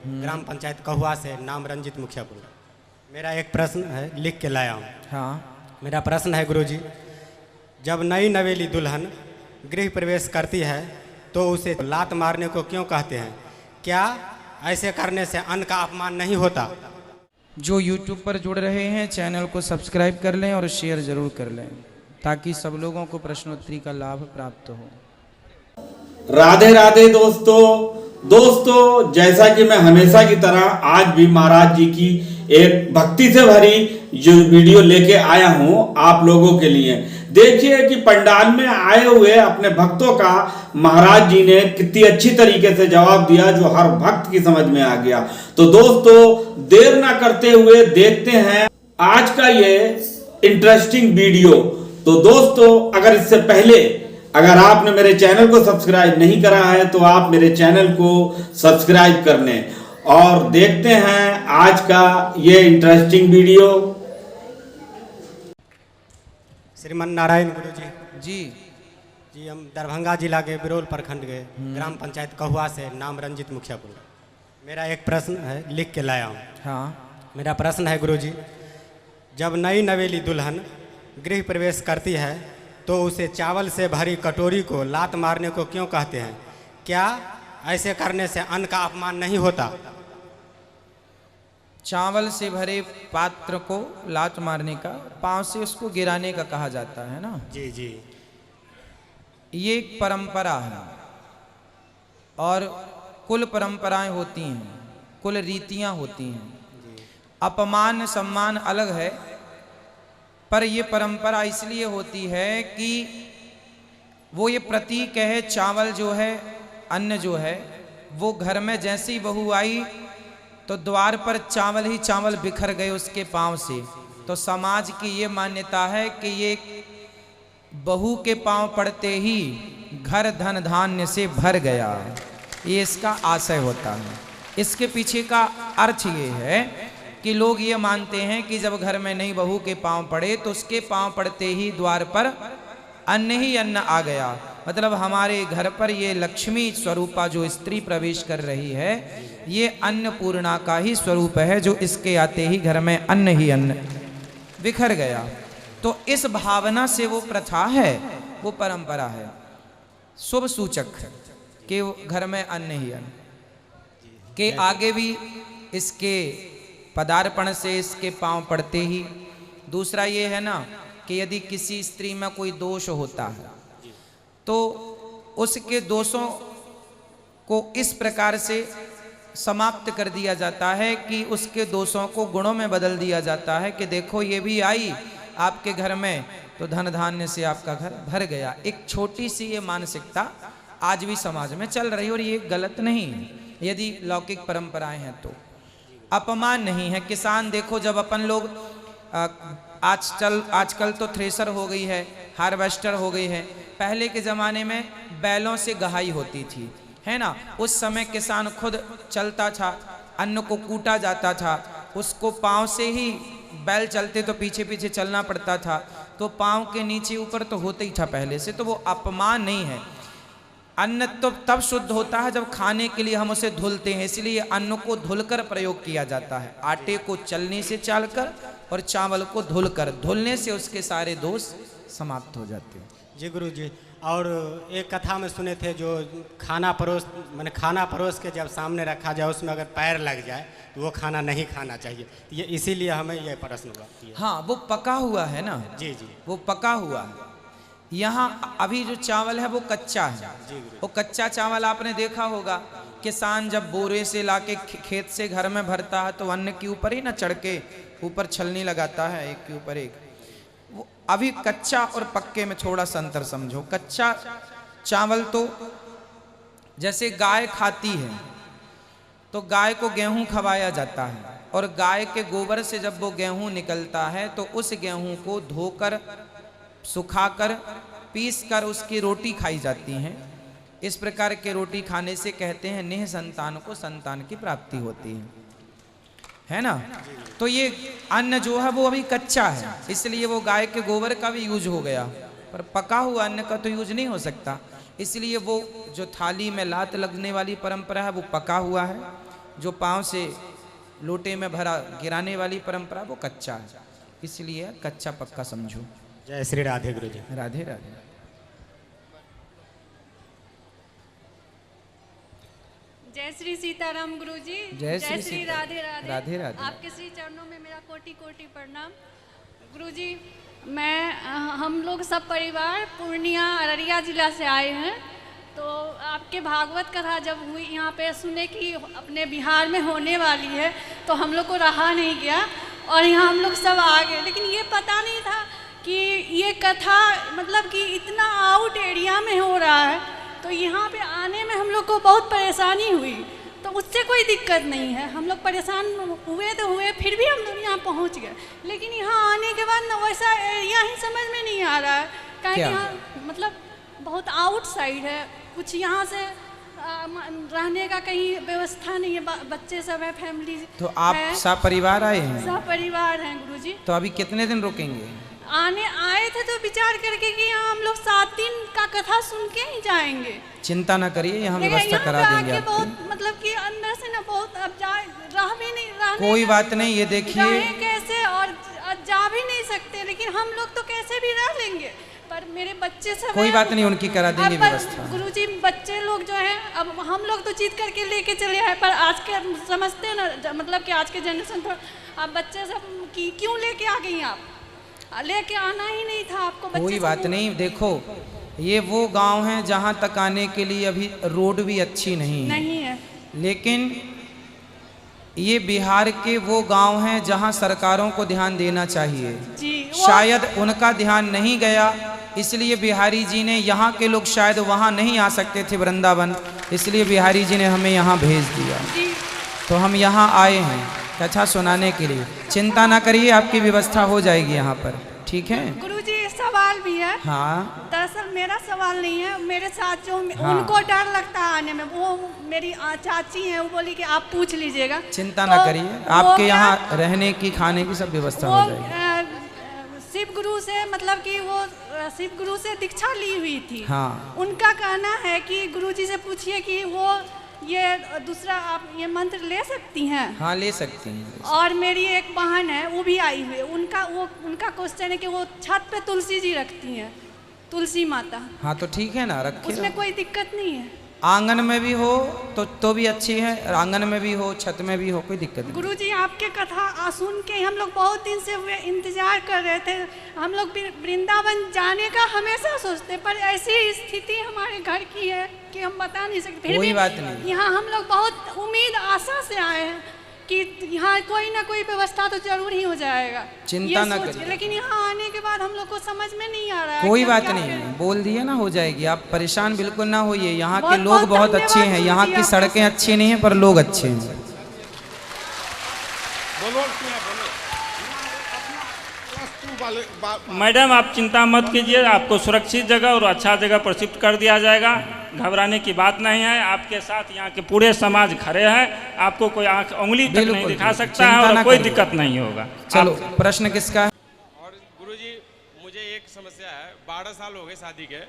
ग्राम पंचायत कहुआ से, नाम रंजित मुखियापुर। मेरा एक प्रश्न है, लिख के लाया हूँ। हाँ। मेरा प्रश्न है गुरुजी, जब नई नवेली दुल्हन गृह प्रवेश करती है तो उसे लात मारने को क्यों कहते हैं? क्या ऐसे करने से अन्न का अपमान नहीं होता? जो YouTube पर जुड़ रहे हैं चैनल को सब्सक्राइब कर लें और शेयर जरूर कर लें ताकि सब लोगों को प्रश्नोत्तरी का लाभ प्राप्त हो। राधे राधे दोस्तों, जैसा कि मैं हमेशा की तरह आज भी महाराज जी की एक भक्ति से भरी जो वीडियो लेके आया हूं आप लोगों के लिए। देखिए कि पंडाल में आए हुए अपने भक्तों का महाराज जी ने कितनी अच्छी तरीके से जवाब दिया जो हर भक्त की समझ में आ गया। तो दोस्तों देर ना करते हुए देखते हैं आज का ये इंटरेस्टिंग वीडियो। तो दोस्तों अगर इससे पहले अगर आपने मेरे चैनल को सब्सक्राइब नहीं करा है तो आप मेरे चैनल को सब्सक्राइब कर लें और देखते हैं आज का ये इंटरेस्टिंग वीडियो। श्रीमन नारायण गुरुजी। जी हम दरभंगा जिला के बिरोल प्रखंड के ग्राम पंचायत कहुआ से, नाम रंजित मुखियापुर। मेरा एक प्रश्न है, लिख के लाया हूँ। हाँ। मेरा प्रश्न है गुरुजी, जब नई नवेली दुल्हन गृह प्रवेश करती है तो उसे चावल से भरी कटोरी को लात मारने को क्यों कहते हैं? क्या ऐसे करने से अन्न का अपमान नहीं होता? चावल से भरे पात्र को लात मारने का, पांव से उसको गिराने का कहा जाता है ना। जी जी। ये एक परंपरा है और कुल परंपराएं होती हैं, कुल रीतियां होती हैं। अपमान सम्मान अलग है, पर ये परंपरा इसलिए होती है कि वो ये प्रतीक है, चावल जो है, अन्न जो है, वो घर में जैसी बहू आई तो द्वार पर चावल ही चावल बिखर गए उसके पांव से। तो समाज की ये मान्यता है कि ये बहू के पांव पड़ते ही घर धन धान्य से भर गया, ये इसका आशय होता है। इसके पीछे का अर्थ ये है कि लोग ये मानते हैं कि जब घर में नई बहू के पांव पड़े तो उसके पांव पड़ते ही द्वार पर अन्न ही अन्न आ गया। मतलब हमारे घर पर ये लक्ष्मी स्वरूपा जो स्त्री प्रवेश कर रही है ये अन्नपूर्णा का ही स्वरूप है, जो इसके आते ही घर में अन्न ही अन्न बिखर गया। तो इस भावना से वो प्रथा है, वो परंपरा है, शुभ सूचक कि घर में अन्न ही अन्न के आगे भी इसके पदार्पण से इसके पांव पड़ते ही। दूसरा ये है ना कि यदि किसी स्त्री में कोई दोष होता है तो उसके दोषों को इस प्रकार से समाप्त कर दिया जाता है कि उसके दोषों को गुणों में बदल दिया जाता है कि देखो ये भी आई आपके घर में तो धन धान्य से आपका घर भर गया। एक छोटी सी ये मानसिकता आज भी समाज में चल रही है और ये गलत नहीं है यदि लौकिक परंपराएं हैं तो। अपमान नहीं है। किसान देखो, जब अपन लोग आजकल तो थ्रेसर हो गई है, हार्वेस्टर हो गई है, पहले के ज़माने में बैलों से गहाई होती थी, है ना। उस समय किसान खुद चलता था, अन्न को कूटा जाता था, उसको पाँव से ही बैल चलते तो पीछे पीछे चलना पड़ता था, तो पाँव के नीचे ऊपर तो होते ही था पहले से, तो वो अपमान नहीं है। अन्न तो तब शुद्ध होता है जब खाने के लिए हम उसे धुलते हैं, इसलिए अन्न को धुलकर प्रयोग किया जाता है। आटे को चलनी से चालकर और चावल को धुलकर, धुलने से उसके सारे दोष समाप्त हो जाते हैं। जी गुरु जी। और एक कथा में सुने थे जो खाना परोस के जब सामने रखा जाए उसमें अगर पैर लग जाए तो वो खाना नहीं खाना चाहिए। ये इसीलिए हमें ये प्रश्न हुआ। हाँ, वो पका हुआ है ना। जी जी, वो पका हुआ है। यहाँ अभी जो चावल है वो कच्चा है। वो कच्चा चावल आपने देखा होगा, किसान जब बोरे से लाके खेत से घर में भरता है तो अन्न के ऊपर ही ना चढ़ के ऊपर छलनी लगाता है एक के ऊपर एक। वो अभी कच्चा और पक्के में थोड़ा सा अंतर समझो। कच्चा चावल तो जैसे गाय खाती है तो गाय को गेहूं खवाया जाता है और गाय के गोबर से जब वो गेहूं निकलता है तो उस गेहूं को धोकर सुखाकर पीसकर उसकी रोटी खाई जाती है। इस प्रकार के रोटी खाने से कहते हैं निह संतान को संतान की प्राप्ति होती है ना। तो ये अन्न जो है वो अभी कच्चा है, इसलिए वो गाय के गोबर का भी यूज हो गया, पर पका हुआ अन्न का तो यूज नहीं हो सकता। इसलिए वो जो थाली में लात लगने वाली परंपरा है वो पका हुआ है, जो पांव से लोटे में भरा गिराने वाली परंपरा वो कच्चा है, इसलिए कच्चा पक्का समझो। जय श्री राधे गुरु जी। राधे राधे। जय श्री सीताराम गुरु जी। जय श्री श्री राधे राधे। राधे राधे। आपके श्री चरणों में मेरा कोटि कोटि प्रणाम। गुरु जी, हम लोग सब परिवार पूर्णिया अररिया जिला से आए हैं। तो आपके भागवत कथा जब हुई यहाँ पे सुने कि अपने बिहार में होने वाली है, तो हम लोग को रहा नहीं गया और यहाँ हम लोग सब आ गए। लेकिन ये पता नहीं था कि ये कथा मतलब कि इतना आउट एरिया में हो रहा है, तो यहाँ पे आने में हम लोग को बहुत परेशानी हुई। तो उससे कोई दिक्कत नहीं है, हम लोग परेशान हुए तो हुए, फिर भी हम लोग यहाँ पहुँच गए। लेकिन यहाँ आने के बाद ना वैसा एरिया ही समझ में नहीं आ रहा है, क्या यहाँ मतलब बहुत आउट साइड है, कुछ यहाँ से रहने का कहीं व्यवस्था नहीं है, बच्चे सब है, फैमिली। तो आप सब परिवार आए हैं? सब परिवार हैं गुरुजी। तो अभी कितने दिन रुकेंगे? आए थे तो विचार करके कि यहाँ हम लोग 7 दिन का कथा सुन के ही जाएंगे। चिंता ना करिए, यहाँ व्यवस्था करा देंगे आपको। बहुत मतलब कि अंदर से ना बहुत अब रह भी नहीं रहा। कोई बात नहीं, ये देखिए कैसे और जा भी नहीं सकते, लेकिन हम लोग तो कैसे भी रह लेंगे। पर मेरे बच्चे सब कोई बात नहीं, उनकी करा देंगे व्यवस्था। गुरुजी, बच्चे लोग जो हैं, अब हम लोग तो जीत करके लेके चले आए, पर आज के समझते हैं ना, मतलब कि आज के जनरेशन थोड़ा, अब बच्चे सब की क्यों लेके आ गई आप? लेके आना ही नहीं था आपको। कोई बात नहीं, देखो ये वो गांव है जहां तक आने के लिए अभी रोड भी अच्छी नहीं है, लेकिन ये बिहार के वो गांव हैं जहां सरकारों को ध्यान देना चाहिए जी। शायद उनका ध्यान नहीं गया, इसलिए बिहारी जी ने, यहाँ के लोग शायद वहाँ नहीं आ सकते थे वृंदावन, इसलिए बिहारी जी ने हमें यहाँ भेज दिया। तो हम यहाँ आए हैं कथा सुनाने के लिए। चिंता ना करिए, आपकी व्यवस्था हो जाएगी यहाँ पर, ठीक है? गुरुजी, सवाल भी है। हाँ। दरअसल मेरा सवाल नहीं है, मेरे साथ जो उनको डर लगता है आने में, वो मेरी चाची है, वो बोली कि आप पूछ लीजिएगा। चिंता ना करिए, आपके यहाँ रहने की खाने की सब व्यवस्था हो जाएगी। शिव गुरु से, मतलब कि वो शिव गुरु से दीक्षा ली हुई थी। हाँ। उनका कहना है कि गुरुजी से पूछिए कि वो ये दूसरा आप ये मंत्र ले सकती हैं। हाँ, ले सकती हैं। और मेरी एक बहन है, वो भी आई हुई है, उनका क्वेश्चन है कि वो छत पे तुलसी जी रखती हैं, तुलसी माता। हाँ, तो ठीक है ना, रखिए। उसमें कोई दिक्कत नहीं है। आंगन में भी हो तो भी अच्छी है, आंगन में भी हो, छत में भी हो, कोई दिक्कत नहीं। गुरुजी, आपके कथा सुन के हम लोग बहुत दिन से इंतजार कर रहे थे। हम लोग वृंदावन जाने का हमेशा सोचते, पर ऐसी स्थिति हमारे घर की है कि हम बता नहीं सकते। फिर कोई बात नहीं, यहाँ हम लोग बहुत उम्मीद आशा से आए हैं कि यहाँ कोई ना कोई व्यवस्था तो जरूर ही हो जाएगा। चिंता ना करिए। लेकिन यहाँ आने के बाद हम लोग को समझ में नहीं आ रहा है। कोई बात नहीं, बोल दिए ना, हो जाएगी, आप परेशान बिल्कुल ना होइए। यहाँ के लोग बहुत अच्छे हैं, यहाँ की सड़कें अच्छी नहीं हैं पर लोग अच्छे हैं। मैडम, आप चिंता मत कीजिए, आपको सुरक्षित जगह और अच्छा जगह पर शिफ्ट कर दिया जाएगा। घबराने की बात नहीं है, आपके साथ यहाँ के पूरे समाज खड़े हैं, आपको कोई आंख उंगली तक नहीं दिखा सकता है और कोई दिक्कत नहीं होगा। चलो, प्रश्न किसका है? और गुरुजी, मुझे एक समस्या है, 12 साल हो गए शादी के,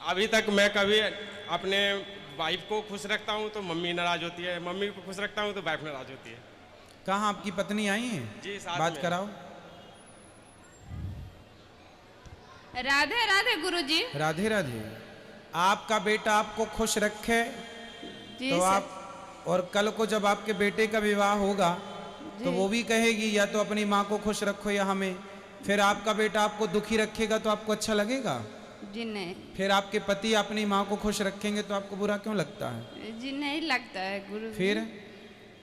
अभी तक मैं कभी अपने वाइफ को खुश रखता हूँ तो मम्मी नाराज होती है, मम्मी को खुश रखता हूँ तो वाइफ नाराज होती है। कहाँ आपकी पत्नी आई है? जी, साथ बात में। कराओ। राधे राधे गुरुजी। राधे राधे। आपका बेटा आपको खुश रखे तो आप, और कल को जब आपके बेटे का विवाह होगा तो वो भी कहेगी या तो अपनी माँ को खुश रखो या हमें, फिर आपका बेटा आपको दुखी रखेगा तो आपको अच्छा लगेगा? जी नहीं। फिर आपके पति अपनी माँ को खुश रखेंगे तो आपको बुरा क्यों लगता है? जी नहीं लगता है गुरु। फिर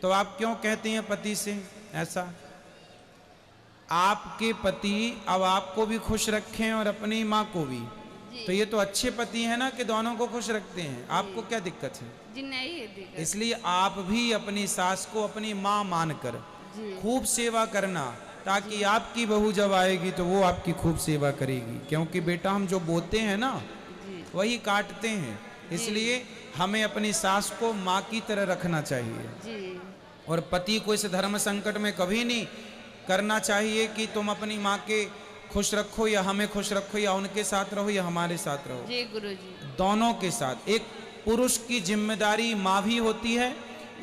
तो आप क्यों कहती हैं पति से ऐसा? आपके पति अब आपको भी खुश रखें और अपनी माँ को भी, तो ये तो अच्छे पति हैं ना कि दोनों को खुश रखते हैं। आपको क्या दिक्कत है? जी नहीं है दिक्कत। इसलिए आप भी अपनी सास को अपनी माँ मानकर खूब सेवा करना, ताकि आपकी बहू जब आएगी तो वो आपकी खूब सेवा करेगी। क्योंकि बेटा हम जो बोते हैं ना वही काटते हैं, इसलिए हमें अपनी सास को माँ की तरह रखना चाहिए। जी। और पति को इस धर्म संकट में कभी नहीं करना चाहिए कि तुम अपनी माँ के खुश रखो या हमें खुश रखो, या उनके साथ रहो या हमारे साथ रहो। जी गुरुजी। दोनों के साथ। एक पुरुष की जिम्मेदारी माँ भी होती है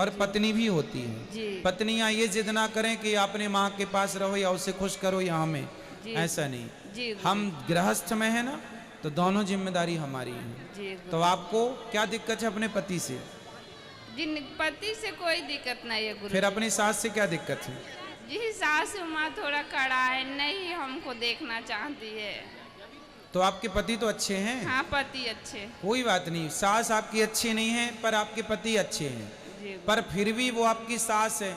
और पत्नी भी होती है। जी। पत्नियां ये जिद ना करें कि अपने माँ के पास रहो या उसे खुश करो या हमें, जी। ऐसा नहीं। जी गुरुजी। हम गृहस्थ में है ना, तो दोनों जिम्मेदारी हमारी है। जी गुरुजी। तो आपको क्या दिक्कत है अपने पति से? जी पति से कोई दिक्कत नहीं है गुरु। फिर अपनी सास से क्या दिक्कत है? जी सासू माँ थोड़ा कड़ा है, नहीं हमको देखना चाहती है। तो आपके पति तो अच्छे हैं। हाँ पति अच्छे। कोई बात नहीं, सास आपकी अच्छी नहीं है पर आपके पति अच्छे हैं। जी पर फिर भी वो आपकी सास है,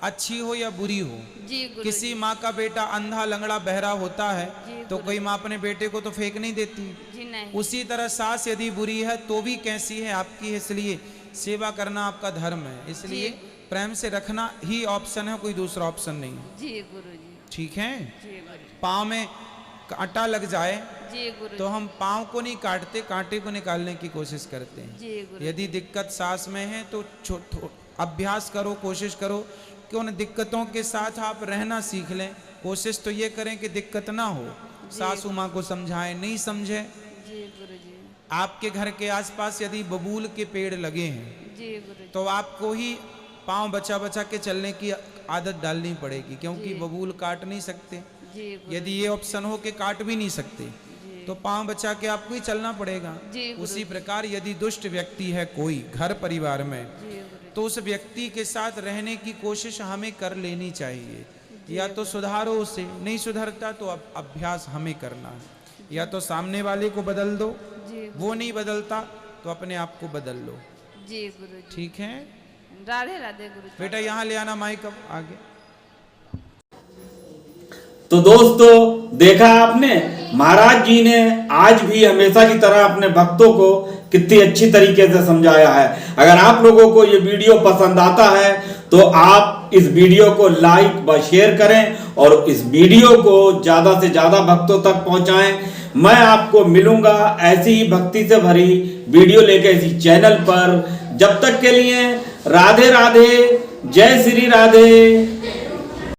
अच्छी हो या बुरी हो। जी गुरु। किसी माँ का बेटा अंधा लंगड़ा बहरा होता है जी तो कोई माँ अपने बेटे को तो फेंक नहीं देती। जी नहीं। उसी तरह सास यदि बुरी है तो भी कैसी है आपकी, इसलिए सेवा करना आपका धर्म है, इसलिए प्रेम से रखना ही ऑप्शन है, कोई दूसरा ऑप्शन नहीं है। जी गुरु जी। ठीक है। जी गुरु। पाँव में कांटा लग जाए जी गुरु। तो हम पाँव को नहीं काटते, कांटे को निकालने की कोशिश करते हैं। जी गुरु। यदि दिक्कत सांस में है तो अभ्यास करो, कोशिश करो कि उन दिक्कतों के साथ आप रहना सीख लें। कोशिश तो ये करें कि दिक्कत ना हो। सासू माँ को समझाएं, नहीं समझे। जी गुरु जी। आपके घर के आसपास यदि बबूल के पेड़ लगे हैं जी गुरु जी। तो आपको ही पाँव बचा बचा के चलने की आदत डालनी पड़ेगी, क्योंकि जी। बबूल काट नहीं सकते। जी गुरु। यदि ये ऑप्शन हो कि काट भी नहीं सकते तो पाँव बचा के आपको ही चलना पड़ेगा। जी गुरु। उसी प्रकार यदि दुष्ट व्यक्ति है कोई घर परिवार में जी गुरु। तो उस व्यक्ति के साथ रहने की कोशिश हमें कर लेनी चाहिए। या तो सुधारो उसे, नहीं सुधरता तो अब अभ्यास हमें करना है। या तो सामने वाले को बदल दो, जी वो नहीं बदलता तो अपने आप को बदल लो। जी गुरु जी। ठीक है राधे राधे गुरु जी। बेटा, यहाँ ले आना माइक अब आगे। तो दोस्तों देखा आपने, महाराज जी ने आज भी हमेशा की तरह अपने भक्तों को कितनी अच्छी तरीके से समझाया है। अगर आप लोगों को ये वीडियो पसंद आता है तो आप इस वीडियो को लाइक व शेयर करें और इस वीडियो को ज्यादा से ज्यादा भक्तों तक पहुंचाएं। मैं आपको मिलूंगा ऐसी ही भक्ति से भरी वीडियो लेकर इसी चैनल पर। जब तक के लिए राधे राधे, जय श्री राधे।